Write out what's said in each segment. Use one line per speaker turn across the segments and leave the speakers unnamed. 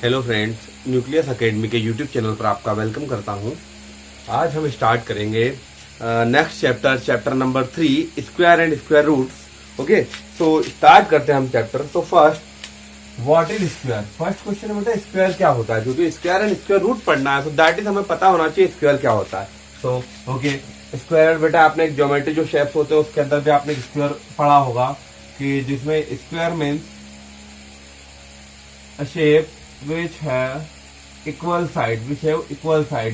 Hello friends, nucleus academy के YouTube channel पर आपका वेलकम करता हूं। आज हम स्टार्ट करेंगे next chapter number 3, square and square roots. Okay, so start करते हैं हम चैप्टर। तो first, what is square. First question है बेटा, स्क्वायर क्या होता है। क्योंकि स्क्वायर एंड स्क्वायर रूट पढ़ना है, सो दैट इज हमें पता होना चाहिए स्क्वायर क्या होता है। सो ओके, स्क्वायर बेटा आपने एक ज्योमेट्री जो शेप्स होते हैं उसके अंदर भी आपने स्क्वायर पढ़ा होगा, कि जिसमें square means a shape which have equal side,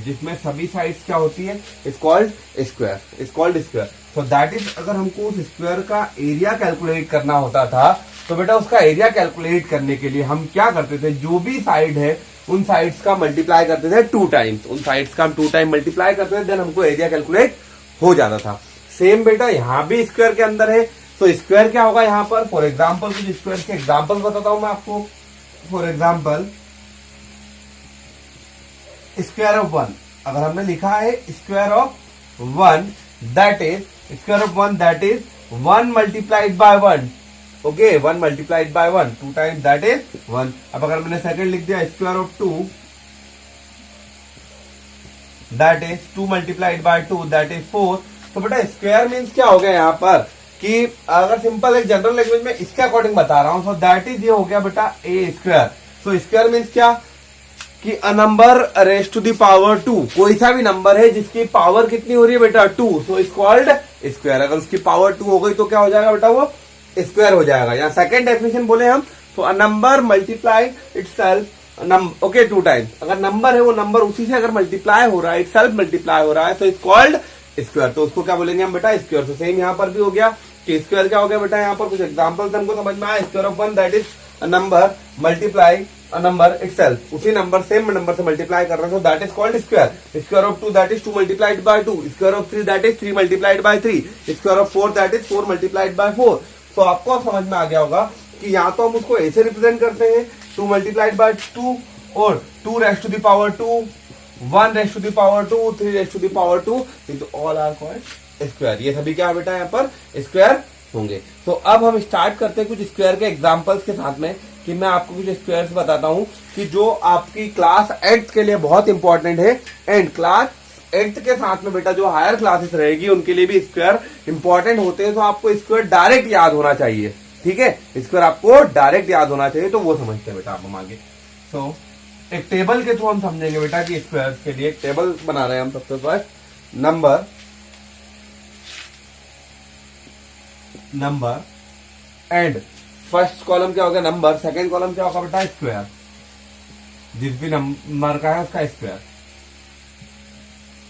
जिसमें सभी साइड्स क्या होती है, is called square. So that is, अगर हमको उस स्क्वायर का एरिया कैलकुलेट करना होता था तो बेटा उसका एरिया कैलकुलेट करने के लिए हम क्या करते थे, जो भी साइड है उन साइड्स का मल्टीप्लाई करते थे 2 टाइम्स। उन साइड्स का हम 2 टाइम मल्टीप्लाई करते थे, देन हमको एरिया कैलकुलेट हो जाता था। सेम बेटा यहाँ भी स्क्वायर के अंदर है। तो स्क्वायर क्या होगा यहाँ पर, फॉर एग्जाम्पल कुछ स्क्वायर के एग्जाम्पल बताता हूं मैं आपको। फॉर एग्जाम्पल स्क्वायर ऑफ 1, अगर हमने लिखा है square of 1, that is 1 multiplied by 1। Okay, 1 multiplied by 1 2 times, that is 1। अब अगर मैंने सेकंड लिख दिया square of 2, that is 2 multiplied by 2, that is 4। तो बेटा स्क्वायर मीन्स क्या हो गया यहाँ पर, कि अगर सिंपल एक जनरल लैंग्वेज में इसके अकॉर्डिंग बता रहा हूं, सो दैट इज ये हो गया बेटा a square. So square means क्या, कि a number raise to the power 2, कोई सा भी नंबर है जिसकी पावर कितनी हो रही है बेटा 2, सो इज कॉल्ड स्क्वायर। अगर उसकी पावर 2 हो गई तो क्या हो जाएगा बेटा, वो स्क्वायर हो जाएगा। या सेकंड डेफिनेशन बोले हम, so a number multiply itself okay 2 times. अगर नंबर है वो नंबर उसी से अगर मल्टीप्लाई हो रहा है, इटसेल्फ मल्टीप्लाई हो रहा है, सो इज कॉल्ड स्क्वायर। तो उसको क्या बोलेंगे हम बेटा, स्क्वायर। तो सेम यहाँ पर भी हो गया कि स्क्वायर क्या हो गया बेटा, यहाँ पर कुछ एग्जांपल्स हमको समझ में आया। Square of 1, that is a number multiply a number itself, उसी नंबर सेम नंबर से मल्टीप्लाई कर रहे हैं, सो that is called square. Square of 2, that is 2 multiplied by 2। Square of 3, that is 3 multiplied by 3। Square of 4, that is 4 multiplied by 4। तो आपको अब समझ में आ गया होगा कि यहाँ तो हम उसको ऐसे रिप्रेजेंट करते हैं 2 मल्टीप्लाइड बाय 2, और 2 raise to the power 2, 1 raise to the power 2, 3 raise to the power 2, तो ऑल आर कॉल्ड स्क्वायर। ये सभी क्या है बेटा यहाँ पर स्क्वायर होंगे। तो अब हम स्टार्ट करते हैं कुछ स्क्वायर के एग्जांपल्स के साथ में, कि मैं आपको कुछ स्क्वायर्स बताता हूं कि जो आपकी क्लास 8th के लिए बहुत इंपॉर्टेंट है। एंड क्लास 8th के साथ में बेटा जो हायर क्लासेस रहेगी उनके लिए भी स्क्वायर इंपॉर्टेंट होते हैं। तो आपको स्क्वायर डायरेक्ट याद होना चाहिए, ठीक है, स्क्वायर आपको डायरेक्ट याद होना चाहिए, तो वो समझते हैं बेटा आप हम आगे। सो एक टेबल के थ्रू हम समझेंगे बेटा कि स्क्वायर के लिए एक टेबल बना रहे हैं हम। सबसे first number and first column क्या होगा नंबर, सेकंड कॉलम क्या होगा बेटा स्क्वायर। जिस भी नंबर का है उसका स्क्वायर।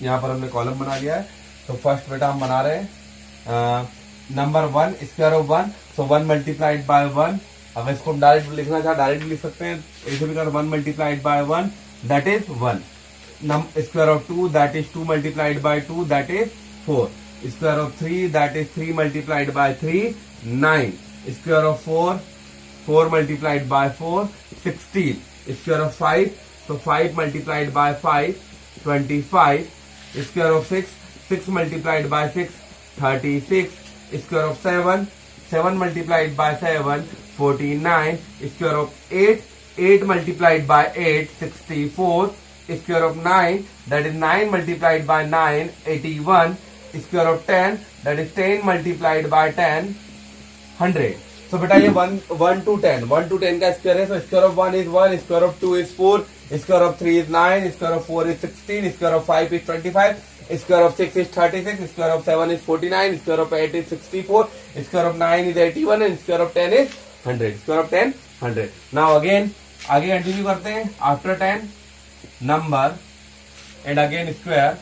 यहां पर हमने कॉलम बना लिया है। तो फर्स्ट बेटा हम बना रहे हैं number 1, square of 1, so 1 multiplied by 1। अब इसको हम डायरेक्ट लिखना चाहे डायरेक्ट लिख सकते हैं, ऐसे भी कर 1 multiplied by 1, that is 1। Square of 2, that is 2 multiplied by 2, that is 4। Square of 3, that is 3 multiplied by 3, 9। Square of 4, 4 multiplied by 4, 16। Square of 5, so 5 multiplied by 5, 25। Square of 6, 6 multiplied by 6, 36। Square of 7, 7 multiplied by 7, 49। Square of 8, 8 multiplied by 8, 64। Square of 9, that is 9 multiplied by 9, 81. Square of 10, that is 10 multiplied by 10, 100. So बेटा ये 1 to 10 का square है। So square of 1 is 1, square of 2 is 4, square of 3 is 9, square of 4 is 16, square of 5 is 25, square of 6 is 36, square of 7 is 49, square of 8 is 64, square of 9 is 81, and square of 10 is 100. Square of 10, 100. Now again आगे continue करते हैं। After 10 number and again square,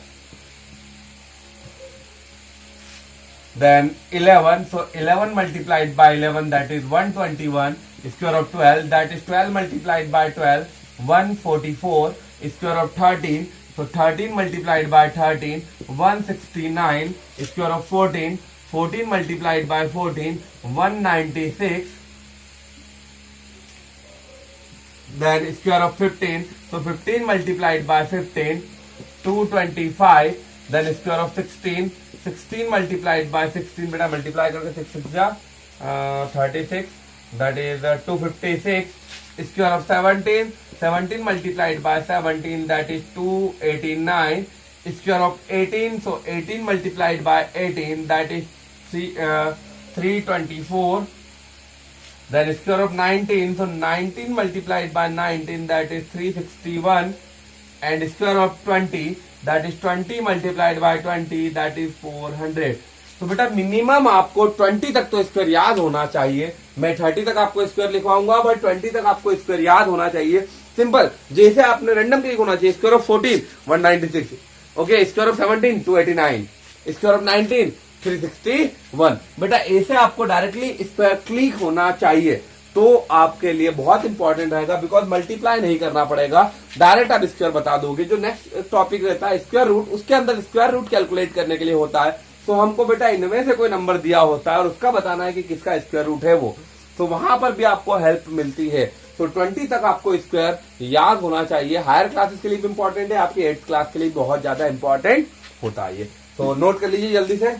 then 11, so 11 multiplied by 11, that is 121. Square of 12, that is 12 multiplied by 12, 144. Square of 13, so 13 multiplied by 13, 169. Square of 14, 14 multiplied by 14, 196. Then square of 15, so 15 multiplied by 15, 225. Then square of 16, 16 multiplied by 16, बेटा multiply करके 6 6 जा 36, that is 256. Square of 17, 17 multiplied by 17, that is 289. Square of 18, so 18 multiplied by 18, that is 324. Then square of 19, so 19 multiplied by 19, that is 361. And square of 20, that is 20 multiplied by 20, that is 400. तो बेटा minimum आपको 20 तक तो square याद होना चाहिए. मैं 30 तक आपको स्क्वायर लिखवाऊंगा, बट 20 तक आपको स्क्वायर याद होना चाहिए. सिंपल, जैसे आपने रैंडम क्लिक होना चाहिए. Square of 14 196, okay. Square of 17 289, square of 19 361. बेटा ऐसे आपको डायरेक्टली स्क्वायर क्लिक होना चाहिए, तो आपके लिए बहुत इंपॉर्टेंट रहेगा. बिकॉज मल्टीप्लाई नहीं करना पड़ेगा, डायरेक्ट आप स्क्वायर बता दोगे. जो नेक्स्ट टॉपिक रहता है स्क्वायर रूट, उसके अंदर स्क्वायर रूट कैलकुलेट करने के लिए होता है. तो हमको बेटा इनमें से कोई नंबर दिया होता है और उसका बताना है कि किसका स्क्वायर रूट है वो, तो वहां पर भी आपको हेल्प मिलती है. तो 20 तक आपको स्क्वायर याद होना चाहिए. हायर क्लासेस के लिए भी इंपॉर्टेंट है, आपकी 8th क्लास के लिए बहुत ज्यादा इंपॉर्टेंट होता है ये. तो नोट कर लीजिए जल्दी से.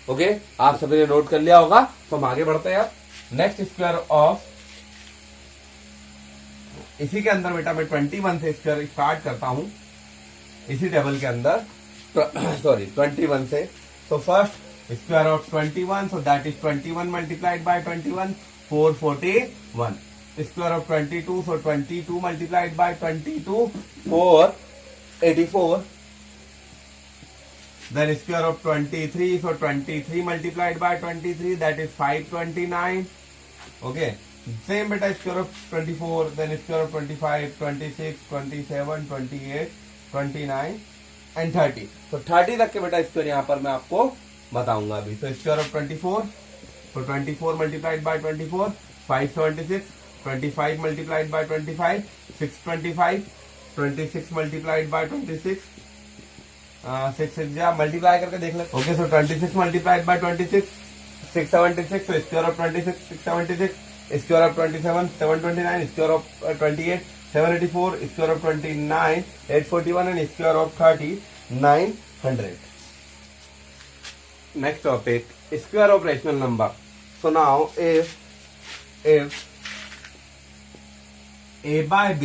ओके, आप सभी ने नोट कर लिया होगा, तो हम आगे बढ़ते हैं. नेक्स्ट स्क्वायर ऑफ, इसी के अंदर बेटा मैं 21 से स्क्वायर स्टार्ट करता हूं, इसी टेबल के अंदर. सॉरी 21 से. तो first square of 21, so that is 21 multiplied by 21 441. Square of 22, so 22 multiplied by 22 484. Then square of 23, so 23 multiplied by 23, that is 529. Okay, same beta square of 24, then square of 25, 26, 27, 28, 29 and 30. तो 30 तक के बेटा square यहाँ पर मैं आपको बताऊंगा अभी. तो स्क्वायर ऑफ 24, तो 24 multiplied by 24 576, 25 multiplied by 25 625, 26 multiplied by 26 6 multiply करके देख लें. Okay, so 26 multiplied by 26 676, so square of 26 676, square of 27 729, square of 28 784, square of 29 841 and square of 30 900. Next topic, square of rational number. So now if a by b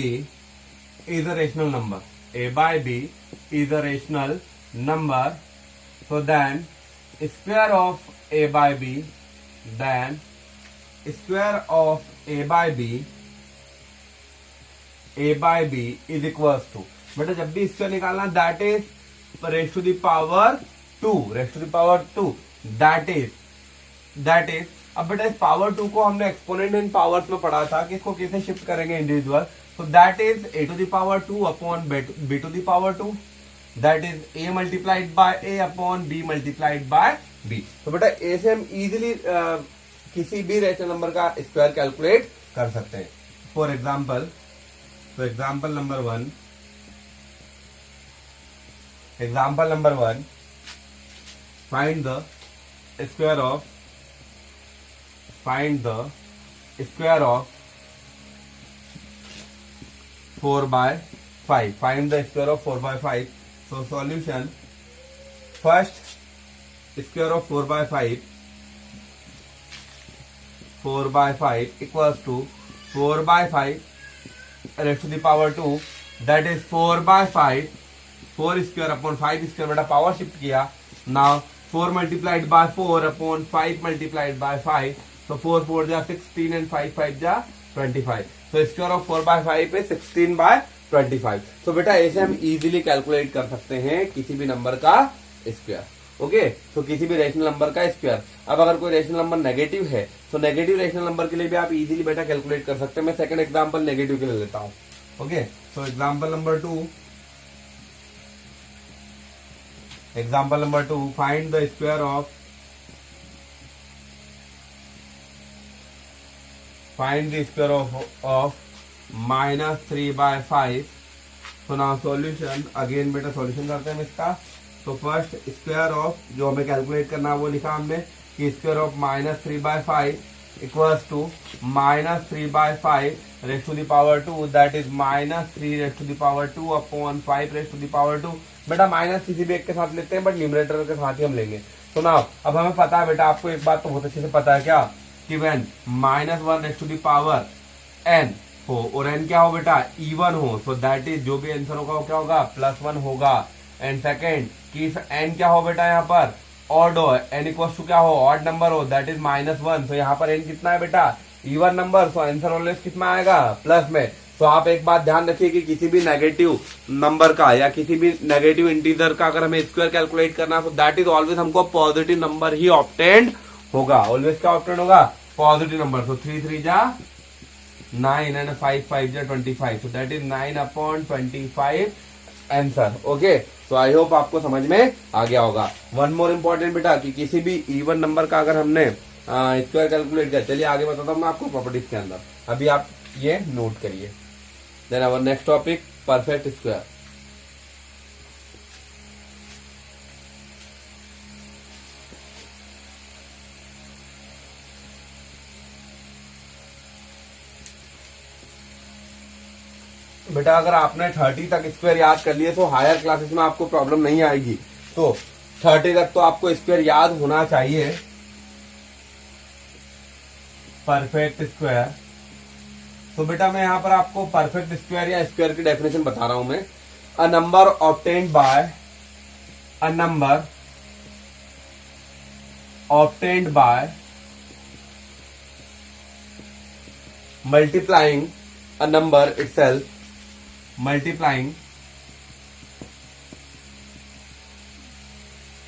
is a rational number, a by b is a rational number, so then square of a by b, then square of a by b is equals to, बेटा जब भी square निकालना that is raise to the power 2, raise to the power 2, that is. अब बेटा इस power 2 को हमने exponent इन powers में पढ़ा था कि इसको कैसे शिफ्ट करेंगे individual. So that is a to the power 2 upon b to the power 2. That is a multiplied by a upon b multiplied by b. तो बेटा a से हम इजीली किसी भी रेशनल नंबर का स्क्वायर कैलकुलेट कर सकते हैं. फॉर एग्जाम्पल, तो example number 1, find the square of 4 by 5. Find the square of 4 by 5. So solution, first square of 4 by 5 equals to 4 by 5 raised to the power 2, that is 4 by 5, 4 square upon 5 square, बेटा power shift किया. Now 4 multiplied by 4 upon 5 multiplied by 5, so 4 4 जा 16 and 5 5 जा 25. So square of 4 by 5 is 16 by 25. So बेटा ऐसे हम easily calculate कर सकते हैं किसी भी नंबर का स्क्वायर. ओके, तो किसी भी रेशनल नंबर का स्क्वायर. अब अगर कोई रेशनल नंबर नेगेटिव है तो नेगेटिव रेशनल नंबर के लिए भी आप इजीली बेटा कैलकुलेट कर सकते हैं. मैं सेकंड एग्जांपल नेगेटिव के लिए लेता हूं. Okay, so example number 2, find the square of -3 by 5. तो नाउ सॉल्यूशन, अगेन बेटा सॉल्यूशन करते हैं हम इसका. तो फर्स्ट स्क्वायर ऑफ, जो हमें कैलकुलेट करना है वो लिखा हमने कि square of -3 by 5 equals to -3 by 5 raised to the power 2, that is -3 raised to the power 2 upon 5 raised to the power 2. बेटा माइनस किसी भी एक के साथ लेते हैं, बट न्यूमरेटर के साथ ही हम लेंगे. तो नाउ अब हमें पता है बेटा, आपको एक बात तो बहुत अच्छे से पता है क्या, कि when -1 raised to the power n हो और एन क्या हो बेटा इवन हो, सो दैट इज जो भी आंसर होगा वो क्या होगा +1 होगा। एंड सेकेंड कि इफ एन क्या हो बेटा यहाँ पर ऑड हो, एन इक्वल टू क्या हो ऑड नंबर हो, दैट इज -1, तो यहाँ पर एन कितना है बेटा even number, so answer always कितना आएगा प्लस में। तो आप एक बात ध्यान रखिए कि किसी भी नेगेटिव नंबर का या किसी भी नेगेटिव इंटीजर का अगर हमें स्क्वायर कैलकुलेट करना है तो दैट इज ऑलवेज हमको पॉजिटिव नंबर ही ऑब्टेन्ड होगा, ऑलवेज क्या ऑब्टेन्ड होगा पॉजिटिव नंबर। सो 3 3 जा 9 एंड 5 5 जा 25, सो दैट इज 9/25 आंसर। ओके, तो आई होप आपको समझ में आ गया होगा। वन मोर इम्पोर्टेंट बेटा कि किसी भी इवन नंबर का अगर हमने स्क्वायर कैलकुलेट किया, चलिए आगे बताता हूँ मैं आपको प्रॉपर्टीज के अंदर, अभी आप ये नोट करिए। Then our next topic perfect square. बेटा अगर आपने 30 तक स्क्वायर याद कर लिए तो हायर क्लासेस में आपको प्रॉब्लम नहीं आएगी। तो 30 तक तो आपको स्क्वायर याद होना चाहिए। परफेक्ट स्क्वायर, तो बेटा मैं यहां पर आपको परफेक्ट स्क्वायर या स्क्वायर की डेफिनेशन बता रहा हूं मैं। A number obtained by multiplying a number itself, multiplying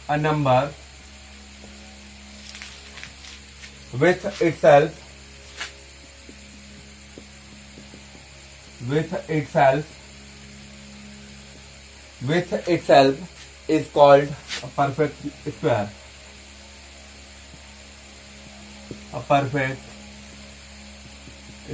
a number with itself is called a perfect square. A perfect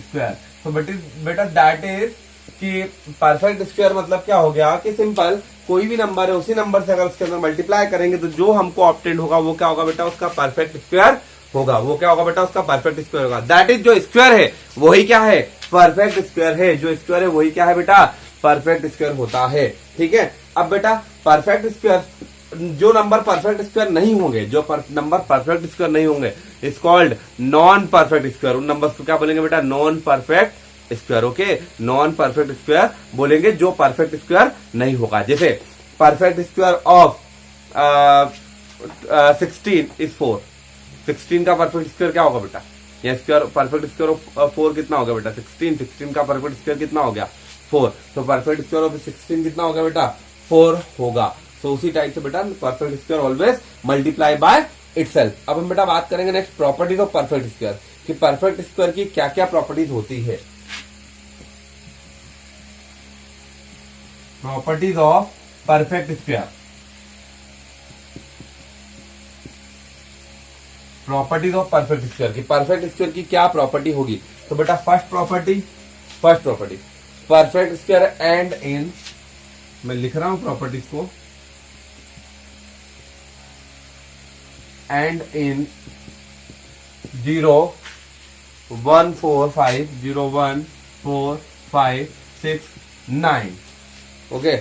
square. So बेटा that is कि परफेक्ट स्क्वायर मतलब क्या हो गया कि सिंपल कोई भी नंबर है उसी नंबर से अगर उसके अंदर मल्टीप्लाई करेंगे तो जो हमको ऑब्टेन्ड होगा वो क्या होगा बेटा उसका परफेक्ट स्क्वायर होगा। वो क्या होगा बेटा उसका परफेक्ट स्क्वायर होगा। दैट इज जो स्क्वायर है वही क्या है परफेक्ट स्क्वायर है। जो स्क्वायर है वही क्या है बेटा परफेक्ट स्क्वायर होता है। ठीक है, अब बेटा परफेक्ट स्क्वायर जो नंबर परफेक्ट स्क्वायर नहीं होंगे, जो नंबर परफेक्ट स्क्वायर नहीं होंगे is called non perfect square. उन नंबर्स को क्या बोलेंगे बेटा non perfect square. Okay, non perfect square बोलेंगे जो परफेक्ट स्क्वायर नहीं होगा। जैसे परफेक्ट स्क्वायर ऑफ 16 इज 4। 16 का परफेक्ट स्क्वायर क्या होगा बेटा, या स्क्वायर परफेक्ट स्क्वायर ऑफ 4 कितना हो गया बेटा 16 का परफेक्ट स्क्वायर कितना हो गया 4। तो परफेक्ट स्क्वायर ऑफ 16 कितना हो गया बेटा 4 होगा। तो उसी टाइप से बेटा perfect square always multiply by itself. अब हम बेटा बात करेंगे next properties of perfect square कि परफेक्ट स्क्वायर की क्या क्या प्रॉपर्टीज होती है। Properties of perfect square, properties of perfect square की परफेक्ट स्क्वायर की क्या प्रॉपर्टी होगी। तो बेटा first property perfect square and in, मैं लिख रहा हूं प्रॉपर्टीज को, एंड इन 0 1 4 5 0 1 4 5 6 9। ओके,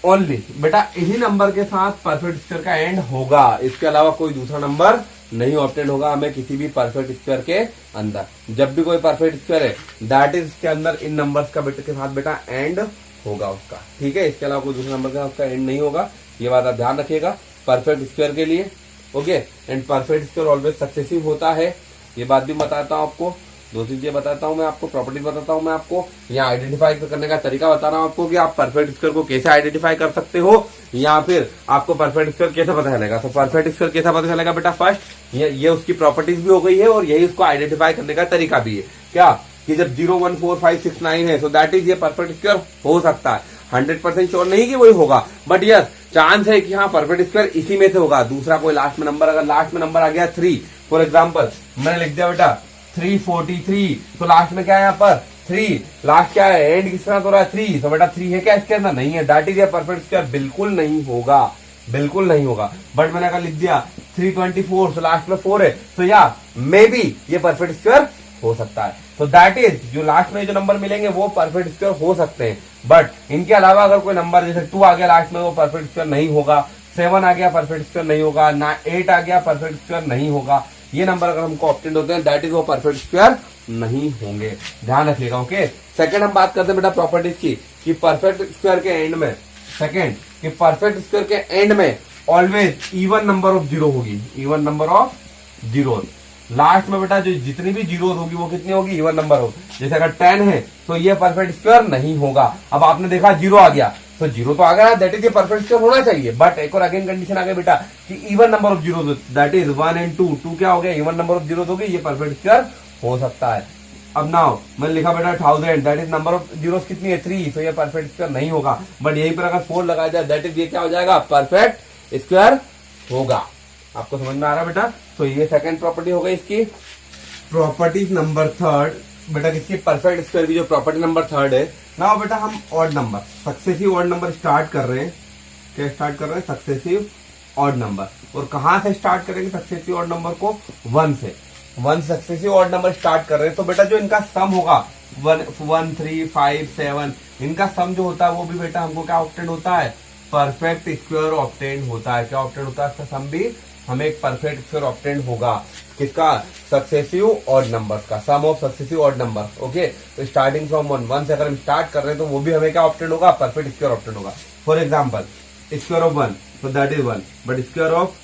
ओनली बेटा इन्हीं नंबर के साथ परफेक्ट स्क्वायर का एंड होगा, इसके अलावा कोई दूसरा नंबर नहीं ऑब्टेन होगा हमें किसी भी परफेक्ट स्क्वायर के अंदर। जब भी कोई परफेक्ट स्क्वायर है दैट इज इसके अंदर इन नंबर्स का बेटे के साथ बेटा एंड होगा उसका। ठीक है, इसके अलावा कोई दूसरा नंबर के साथ उसका एंड नहीं होगा, ये बात आप ध्यान रखिएगा परफेक्ट स्क्वायर के लिए। Okay, and perfect square always successive होता है, ये बात भी बताता हूं आपको। दो चीजें बताता हूं मैं आपको, प्रॉपर्टीज बताता हूं मैं आपको, यहाँ आइडेंटिफाई करने का तरीका बता रहा हूं आपको कि आप परफेक्ट स्क्वायर को कैसे आइडेंटिफाई कर सकते हो, या फिर आपको परफेक्ट स्क्वायर कैसे पता चलेगा। तो परफेक्ट स्क्वायर कैसा पता चलेगा बेटा, फर्स्ट ये उसकी प्रॉपर्टीज भी हो गई है और यही उसको आइडेंटिफाई करने का तरीका भी है। क्या कि जब 0 1 4 5 6 9 है, सो दैट इज ये परफेक्ट स्क्वायर हो सकता है। 100% श्योर नहीं कि वही होगा, बट यस चांस है कि हाँ परफेक्ट स्क्वायर इसी में से होगा। दूसरा कोई लास्ट में नंबर, अगर लास्ट में नंबर आ गया 3 फॉर एग्जाम्पल, मैंने लिख दिया बेटा 343, तो लास्ट में क्या है यहाँ पर 3, लास्ट क्या है एंड किस तरह हो रहा है 3, तो बेटा 3 है क्या इसके अंदर, नहीं है, that is a perfect square, बिल्कुल नहीं होगा, बिल्कुल नहीं होगा। बट मैंने अगर लिख दिया 324, तो लास्ट में 4 है, तो या मे बी ये परफेक्ट स्क्वायर हो सकता है। तो दैट इज जो लास्ट में जो नंबर मिलेंगे वो परफेक्ट स्क्वायर हो सकते हैं, बट इनके अलावा अगर कोई नंबर जैसे 2 आ गया लास्ट में वो परफेक्ट स्क्वायर नहीं होगा, 7 आ गया परफेक्ट स्क्वायर नहीं होगा, ना 8 आ गया परफेक्ट स्क्वायर नहीं होगा, ये नंबर अगर हमको ऑब्टेन होते हैं दैट इज वो परफेक्ट स्क्वायर नहीं होंगे, ध्यान रखिएगा। ओके, सेकंड हम बात करते हैं बेटा प्रॉपर्टीज की कि परफेक्ट स्क्वायर के एंड में, सेकंड कि परफेक्ट स्क्वायर के एंड में always even number of zero होगी, even number of zero. Last में बेटा जो जितनी भी जीरो होगी वो कितनी होगी, इवन नंबर होगी। जैसे अगर 10 है तो ये परफेक्ट स्क्वायर नहीं होगा। अब आपने देखा जीरो आ गया, तो जीरो तो आ गया, दैट इज ये परफेक्ट स्क्वायर होना चाहिए। बट एक और अगेन कंडीशन आ गया बेटा कि even number of zero, that is 1 and 2, 2 क्या हो गया, इवन नंबर ऑफ जीरो होगी, ये परफेक्ट स्क्वायर हो सकता है। अब नाउ मैंने लिखा बेटा 1000, that is number of zero कितनी है, 3, तो ये परफेक्ट स्क्वायर नहीं होगा। बट यहीं पर अगर 4 लगाया जाए दैट इज ये क्या हो जाएगा, परफेक्ट स्क्वायर होगा। आपको समझ में आ रहा है बेटा? तो ये सेकंड प्रॉपर्टी हो गई इसकी। प्रॉपर्टी नंबर थर्ड बेटा किसकी, परफेक्ट स्क्वायर की जो प्रॉपर्टी नंबर थर्ड है। नाउ बेटा हम odd number, successive odd number start कर रहे हैं। क्या स्टार्ट कर रहे हैं, सक्सेसिव ऑड नंबर। और कहां से स्टार्ट करेंगे सक्सेसिव ऑड नंबर को, 1 से। 1 सक्सेसिव ऑड नंबर स्टार्ट कर रहे हैं तो बेटा जो इनका सम होगा 1, 3, 5, 7, इनका सम जो होता है वो भी बेटा हमको क्या ऑब्टेन होता है, परफेक्ट स्क्वायर ऑब्टेन होता है। क्या ऑब्टेन होता है, इसका सम भी हमें एक परफेक्ट स्क्वायर ऑब्टेन होगा। किसका, सक्सेसिव ऑड नंबर का, sum of successive odd number. Okay, तो स्टार्टिंग फ्रॉम 1 से अगर हम स्टार्ट कर रहे हैं तो वो भी हमें क्या ऑब्टेन होगा, परफेक्ट स्क्वायर ऑब्टेन होगा। फॉर एग्जाम्पल स्क्वायर ऑफ 1, तो that is 1, but square of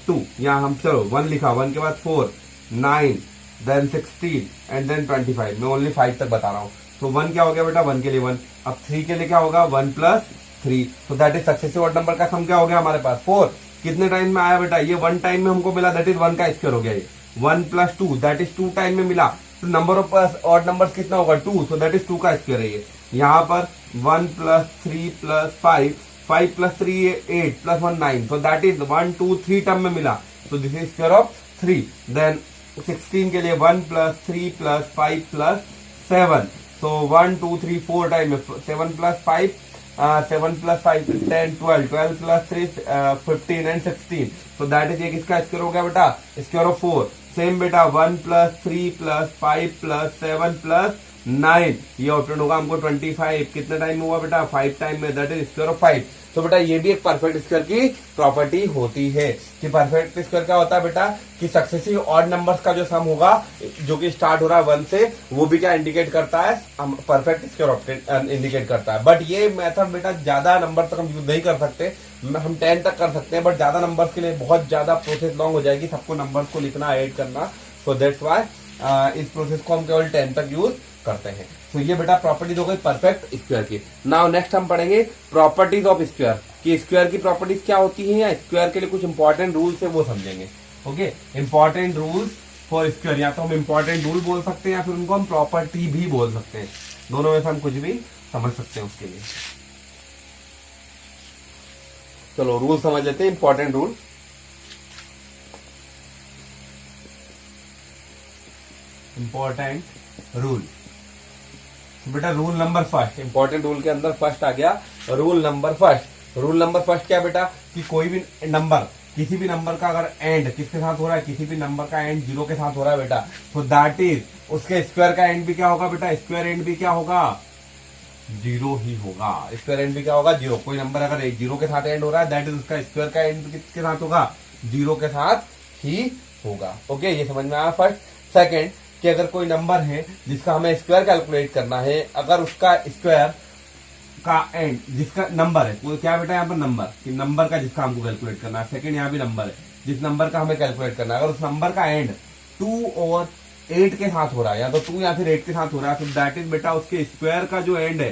2, यहाँ हम चलो 1 लिखा, 1 के बाद 4, 9, देन 16 एंड देन 25। मैं ओनली 5 तक बता रहा हूँ। तो 1 क्या हो गया बेटा, 1 के लिए 1। अब 3 के लिए क्या होगा, 1 + 3, तो that is successive odd number का सम क्या हो गया हमारे पास, 4। कितने टाइम में आया बेटा, ये 1 टाइम में हमको मिला, दैट इज 1 का स्क्वायर हो गया। ये 1 + 2 दैट इज 2 टाइम में मिला, तो नंबर ऑफ ऑड नंबर कितना होगा, 2, सो दैट इज 2 का स्क्वायर है ये। यहाँ पर 1 + 3 + 5, 5 + 3 8 + 1 9, so that is 1 2 3 टर्म में मिला, so this is square of 3। then 16 के लिए 1 + 3 + 5 + 7, so 1 2 3 4 टाइम में 7 + 5 7 + 5 10 12 12 + 3 15 and 16, so that is ये किसका स्क्वायर हो गया बेटा, स्क्वायर ऑफ 4। सेम बेटा 1 + 3 + 5 + 7 + 9, ये ऑप्शन होगा हमको 25। कितने टाइम में हुआ बेटा, 5 टाइम में, दैट इज स्क्वायर ऑफ 5। तो बेटा ये भी एक परफेक्ट स्क्वायर की प्रॉपर्टी होती है कि परफेक्ट स्क्वायर क्या होता है बेटा कि सक्सेसिव ऑड नंबर्स का जो सम होगा जो कि स्टार्ट हो रहा है 1 से, वो भी क्या इंडिकेट करता है, परफेक्ट स्क्वायर इंडिकेट करता है। बट ये मेथड बेटा ज्यादा नंबर तक हम यूज नहीं कर सकते, हम 10 तक कर सकते हैं, बट ज्यादा नंबर्स के लिए बहुत ज्यादा प्रोसेस लॉन्ग हो जाएगी, सबको नंबर्स को लिखना, ऐड करना। सो दैट्स वाई इस प्रोसेस को हम केवल 10 तक यूज करते हैं। तो ये बेटा प्रॉपर्टीज हो गई परफेक्ट स्क्वायर की। नाउ नेक्स्ट हम पढ़ेंगे प्रॉपर्टीज ऑफ स्क्वायर कि स्क्वायर की प्रॉपर्टीज क्या होती है, या स्क्वायर के लिए कुछ इंपॉर्टेंट रूल्स है वो समझेंगे। Okay, important rules for square, या तो हम इंपॉर्टेंट रूल बोल सकते हैं या फिर उनको हम प्रॉपर्टी भी बोल सकते हैं, दोनों में से हम कुछ भी समझ सकते हैं उसके लिए। चलो रूल समझ लेते हैं, इंपॉर्टेंट रूल। इंपॉर्टेंट रूल बेटा, rule number first, important rule के अंदर फर्स्ट आ गया rule number first. Rule number first क्या बेटा कि कोई भी नंबर, किसी भी नंबर का अगर एंड किसके साथ हो रहा है, किसी भी नंबर का एंड 0 के साथ हो रहा है बेटा, तो दैट इज उसके स्क्वायर का एंड भी क्या होगा बेटा, स्क्वायर एंड भी क्या होगा, 0 ही होगा। स्क्वायर एंड भी क्या होगा, 0। कोई नंबर अगर 0 के साथ एंड हो रहा है दैट इज उसका स्क्वायर का एंड किसके साथ होगा, 0 के साथ ही होगा। ओके, ये समझ में आया फर्स्ट। सेकेंड कि अगर कोई नंबर है जिसका हमें स्क्वायर कैलकुलेट करना है, अगर उसका स्क्वायर का एंड, जिसका नंबर है वो क्या बेटा यहाँ पर नंबर, कि नंबर का जिसका हमको कैलकुलेट करना है, सेकंड यहाँ भी नंबर है जिस नंबर का हमें कैलकुलेट करना है, अगर उस नंबर का एंड 2 और 8 के साथ हो रहा है, या तो 2 या फिर 8 के साथ हो रहा है, तो दैट इज बेटा उसके स्क्वायर का जो एंड है,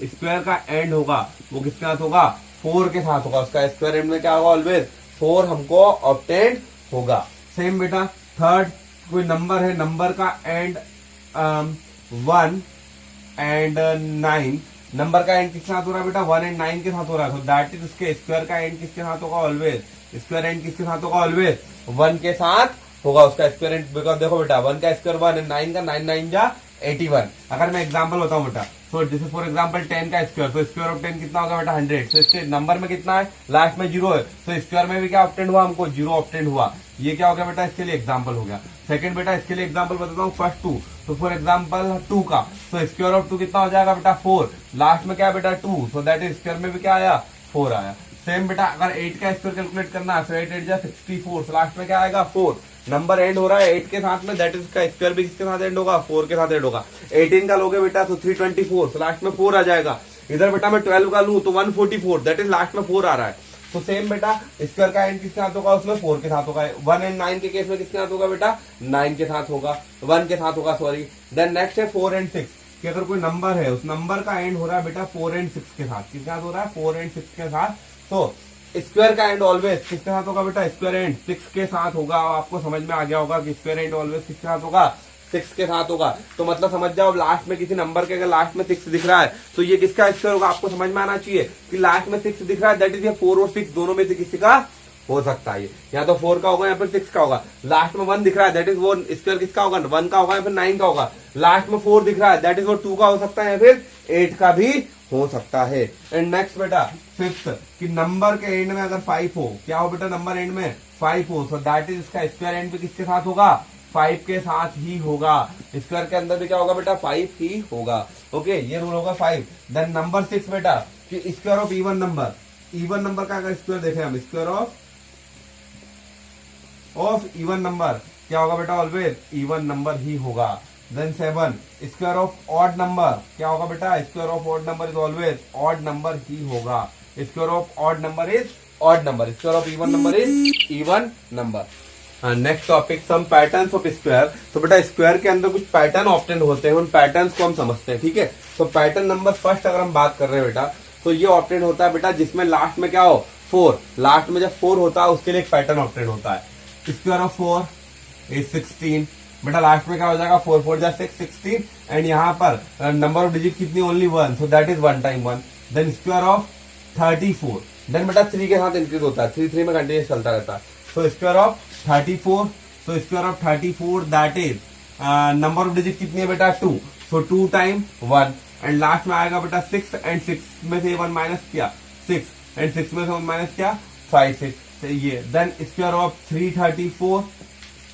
स्क्वायर का एंड होगा वो किसके साथ होगा, 4 के साथ होगा। उसका स्क्वायर एंड में क्या होगा, ऑलवेज 4 हमको ऑब्टेन होगा। सेम बेटा थर्ड, कोई नंबर है, नंबर का एंड 1 एंड 9, नंबर का एंड किसके साथ हो रहा है बेटा, 1 एंड 9 के साथ हो रहा है, तो दैट इज उसके स्क्वायर का एंड किसके साथ होगा, ऑलवेज स्क्वायर एंड किसके साथ होगा, ऑलवेज 1 के साथ होगा उसका स्क्वायर एंड। बिकॉज देखो बेटा 1 का स्क्वायर 1 एंड 9 का 9 9 जा 81। अगर मैं एग्जांपल बताऊं बेटा, तो जैसे फॉर एग्जांपल 10 का स्क्वायर, तो स्क्वायर ऑफ 10 कितना होगा बेटा 100, तो इसके नंबर में कितना है, लास्ट में 0 है, तो स्क्वायर में भी क्या ऑब्टेंड हुआ हमको, 0 ऑब्टेंड हुआ। ये क्या हो गया बेटा, इसके लिए एग्जांपल हो गया। सेकंड बेटा इसके लिए एग्जांपल बताता हूँ, फर्स्ट 2, तो फॉर एग्जांपल 2 का, तो स्क्वायर ऑफ 2 कितना हो जाएगा बेटा 4, लास्ट में क्या है बेटा 2, सो दैट इज स्क्वायर में भी क्या आया 4 आया। सेम बेटा अगर 8 का स्क्वायर कैलकुलेट करना है, तो 8 8 जा 64, लास्ट में क्या आएगा 4, नंबर एंड हो रहा है 8 के साथ में, दैट इज का स्क्वायर भी किसके साथ एंड होगा, 4 के साथ एंड होगा। 18 का लोगे बेटा तो 324, लास्ट में 4 आ जाएगा। इधर बेटा मैं 12 का लूं तो 144, दैट इज लास्ट में 4 आ रहा है। तो सेम बेटा स्क्वायर का एंड किसके साथ होगा, उसमें 4 के साथ होगा। 1 एंड 9 के केस में किसके साथ होगा बेटा, 9 के साथ होगा, 1 के साथ होगा, सॉरी। देन नेक्स्ट है 4 एंड 6 कि अगर कोई नंबर है उस नंबर का एंड हो रहा है बेटा 4 एंड 6 के साथ, किसके साथ हो रहा है, 4 एंड 6 के साथ। तो स्क्वायर का एंड ऑलवेज किसके साथ होगा बेटा, स्क्वायर एंड 6 के साथ होगा। आपको समझ में आ गया होगा कि स्क्वायर एंड ऑलवेज किसके साथ होगा, 6 के साथ होगा। तो मतलब समझ जाओ लास्ट में किसी नंबर के अगर लास्ट में 6 दिख रहा है तो ये किसका स्क्वायर होगा। आपको समझ में आना चाहिए कि लास्ट में 6 दिख रहा है, दैट इज ये 4 और 6 दोनों में से किसी का हो सकता है। या तो 4 का होगा या फिर 6 का होगा। लास्ट में 1 दिख रहा है, दैट इज वो स्क्वायर किसका होगा, 1 का होगा या फिर 9 का होगा। लास्ट में 4 दिख रहा है, दैट इज वो 2 का हो सकता है या फिर 8 का भी हो सकता है। एंड नेक्स्ट बेटा 5th कि नंबर के एंड में अगर 5 हो, क्या हो बेटा, नंबर एंड में 5 हो, सो दैट इज इसका स्क्वायर एंड भी किसके साथ होगा, 5 के साथ ही होगा। स्क्वायर के अंदर भी क्या होगा बेटा, 5 ही होगा। ओके, ये रूल होगा 5। देन नंबर 6 बेटा कि square of even number, even number का अगर स्क्वायर देखें हम, स्क्वायर ऑफ इवन नंबर क्या होगा बेटा, ऑलवेज इवन नंबर ही होगा। Then 7 square of odd number क्या होगा बेटा, square of odd number is always odd number ही होगा। Square of odd number is odd number, square of even number is even number. Next topic some patterns of square. तो बेटा square के अंदर कुछ पैटर्न ऑप्टेंड होते हैं, उन पैटर्न्स को हम समझते हैं, ठीक है। तो पैटर्न नंबर फर्स्ट अगर हम बात कर रहे हैं बेटा, तो ये ऑप्टेंड होता है बेटा जिसमें लास्ट में क्या हो, 4। लास्ट में जब 4 होता है उसके लिए एक पैटर्न ऑप्टेंड होता है। स्क्वायर ऑफ 4 इज 16, बेटा लास्ट में क्या हो जाएगा, 4 4 जा 6 16, एंड यहाँ पर नंबर ऑफ डिजिट कितनी, only 1, so that is 1 time 1। Then square of 34, then बेटा 3 के साथ इंक्रीज होता है, 3 3 में कंटिन्यूस चलता रहता है। So square of 34, so square of 34 that is number of digit कितनी है बेटा, 2, सो 2 टाइम 1, एंड लास्ट में आएगा बेटा 6, एंड 6 में से 1 माइनस किया 6, एंड 6 में से 1 माइनस किया 5 6, ये। Then square of 334,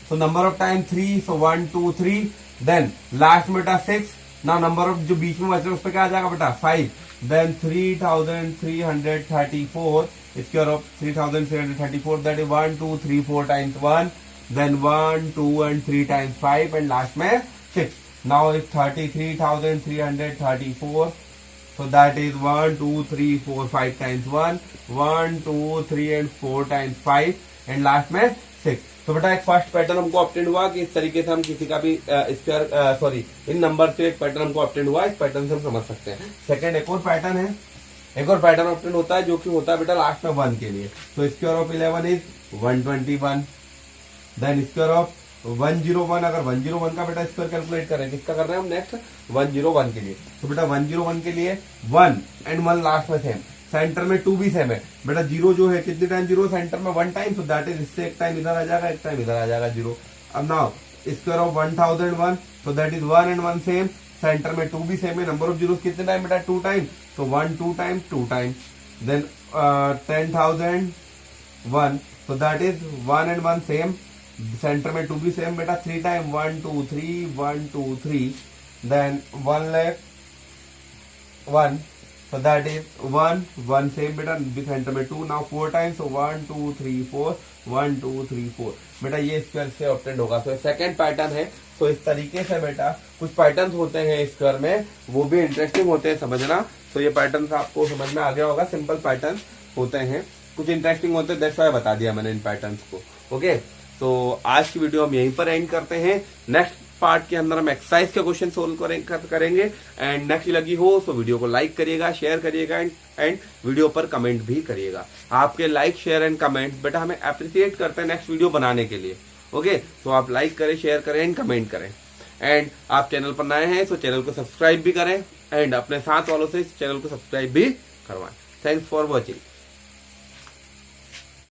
so number of time 3, so 1 2 3, then last में बेटा 6, now number of जो बीच में बचे उस पे क्या आ जाएगा बेटा 5, then 3334 square of 3334 that is 1 2 3 4 times 1, then 1 2 and 3 times 5, and last में 6, now it's 33,334, so that is 1 2 3 4 5 times 1, 1 2 3 and 4 times 5, and last में 6। तो बेटा एक फर्स्ट पैटर्न हमको ऑप्टेंड हुआ कि इस तरीके से हम किसी का भी स्क्वायर सॉरी इन नंबर के एक पैटर्न हमको ऑप्टेंड हुआ, इस पैटर्न से हम समझ सकते हैं। सेकंड एक और पैटर्न है, एक और पैटर्न ऑप्टेंड होता है जो कि होता है बेटा लास्ट में 1 के लिए। तो square of 11 is 121, then square of 101, अगर 101 का बेटा स्क्वायर कैलकुलेट करें, किसका कर रहे हैं हम नेक्स्ट 101 के लिए। तो बेटा 101 के लिए 1 एंड 1 लास्ट में सेम, सेंटर में 2 भी सेम है बेटा। 0 जो है कितने टाइम 0, सेंटर में 1 टाइम, तो दैट इज इससे एक टाइम इधर आ जाएगा, एक टाइम इधर आ जाएगा 0। अब नाउ स्क्वायर ऑफ 1001, तो that is 1 and 1 same, centre में 2 भी सेम है। नंबर ऑफ जीरो कितने टाइम बेटा, 2 टाइम, तो 1 2 टाइम 2 टाइम। देन 10,001, तो that is 1 and 1 same, centre में 2 भी सेम बेटा, 3 time 1 2 3 1 2 3, then 1,01,000, so that is 1 1 same बेटा, सेंटर में 2, नाउ 4 टाइम्स, so 1 2 3 4 1 2 3 4 बेटा, ये स्क्वायर से ऑब्टेंड होगा। तो सेकंड पैटर्न है। तो इस तरीके से बेटा कुछ पैटर्न्स होते हैं स्क्वायर में, वो भी इंटरेस्टिंग होते हैं समझना। तो ये पैटर्न्स आपको समझ में आ गया होगा, सिंपल पैटर्न्स होते हैं, कुछ इंटरेस्टिंग होते हैं, दैट्स व्हाई बता दिया मैंने इन पैटर्न्स को। ओके, तो आज की वीडियो हम यहीं पर एंड करते हैं। नेक्स्ट पार्ट के अंदर हम एक्सरसाइज के क्वेश्चन सोल्व करेंगे। एंड नेक्स्ट लगी हो तो वीडियो को लाइक करिएगा, शेयर करिएगा, एंड वीडियो पर कमेंट भी करिएगा। आपके लाइक शेयर एंड कमेंट बेटा हमें अप्रिशिएट करते हैं नेक्स्ट वीडियो बनाने के लिए। ओके, तो आप लाइक करें, शेयर करें एंड कमेंट करें। एंड आप चैनल पर नए हैं तो चैनल को सब्सक्राइब भी करें, एंड अपने साथ वालों से चैनल को सब्सक्राइब भी करवाएं। Thanks for watching.